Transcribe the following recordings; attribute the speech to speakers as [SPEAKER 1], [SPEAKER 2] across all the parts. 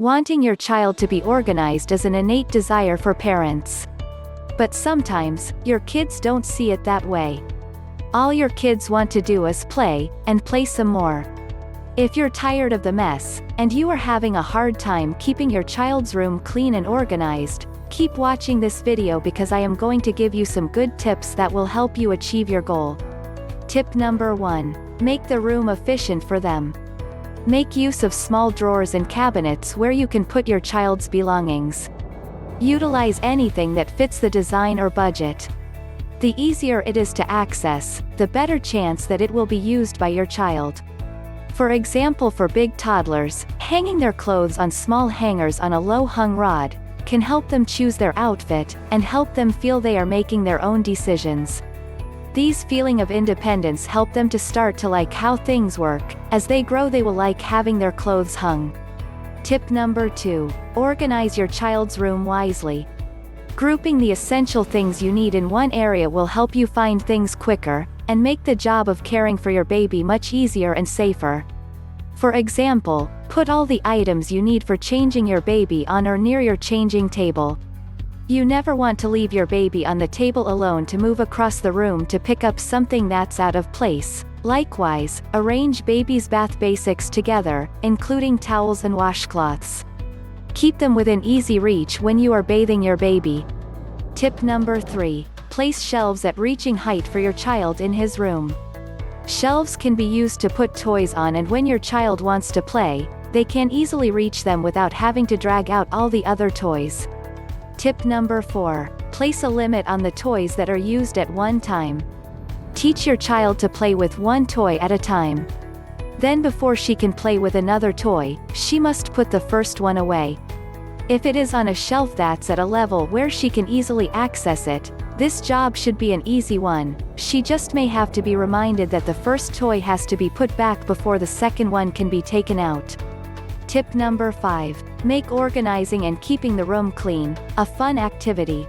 [SPEAKER 1] Wanting your child to be organized is an innate desire for parents. But sometimes, your kids don't see it that way. All your kids want to do is play, and play some more. If you're tired of the mess, and you are having a hard time keeping your child's room clean and organized, keep watching this video because I am going to give you some good tips that will help you achieve your goal. Tip number 1. Make the room efficient for them. Make use of small drawers and cabinets where you can put your child's belongings. Utilize anything that fits the design or budget. The easier it is to access, the better chance that it will be used by your child. For example, for big toddlers, hanging their clothes on small hangers on a low-hung rod can help them choose their outfit, and help them feel they are making their own decisions. These feeling of independence help them to start to like how things work. As they grow, they will like having their clothes hung. Tip number 2. Organize your child's room wisely. Grouping the essential things you need in one area will help you find things quicker, and make the job of caring for your baby much easier and safer. For example, put all the items you need for changing your baby on or near your changing table. You never want to leave your baby on the table alone to move across the room to pick up something that's out of place. Likewise, arrange baby's bath basics together, including towels and washcloths. Keep them within easy reach when you are bathing your baby. Tip number 3. Place shelves at reaching height for your child in his room. Shelves can be used to put toys on, and when your child wants to play, they can easily reach them without having to drag out all the other toys. Tip number 4. Place a limit on the toys that are used at one time. Teach your child to play with one toy at a time. Then before she can play with another toy, she must put the first one away. If it is on a shelf that's at a level where she can easily access it, this job should be an easy one. She just may have to be reminded that the first toy has to be put back before the second one can be taken out. Tip number 5. Make organizing and keeping the room clean a fun activity.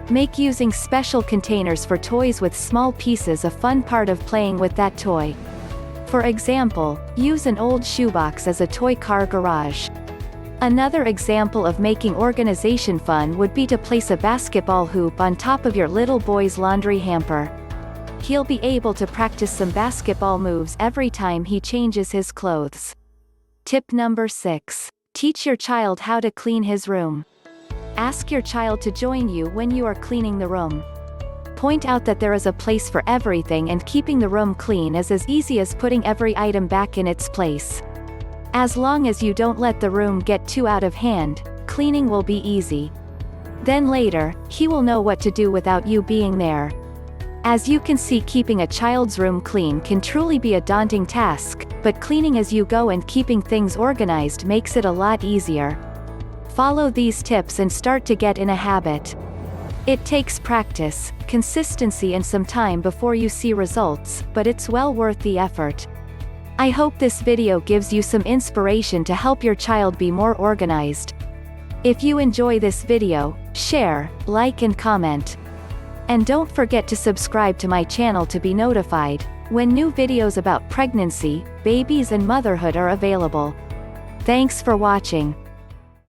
[SPEAKER 1] Make using special containers for toys with small pieces a fun part of playing with that toy. For example, use an old shoebox as a toy car garage. Another example of making organization fun would be to place a basketball hoop on top of your little boy's laundry hamper. He'll be able to practice some basketball moves every time he changes his clothes. Tip number 6. Teach your child how to clean his room. Ask your child to join you when you are cleaning the room. Point out that there is a place for everything, and keeping the room clean is as easy as putting every item back in its place. As long as you don't let the room get too out of hand, cleaning will be easy. Then later, he will know what to do without you being there. As you can see, keeping a child's room clean can truly be a daunting task, but cleaning as you go and keeping things organized makes it a lot easier. Follow these tips and start to get in a habit. It takes practice, consistency, and some time before you see results, but it's well worth the effort. I hope this video gives you some inspiration to help your child be more organized. If you enjoy this video, share, like, and comment. And don't forget to subscribe to my channel to be notified when new videos about pregnancy, babies, and motherhood are available. Thanks for watching.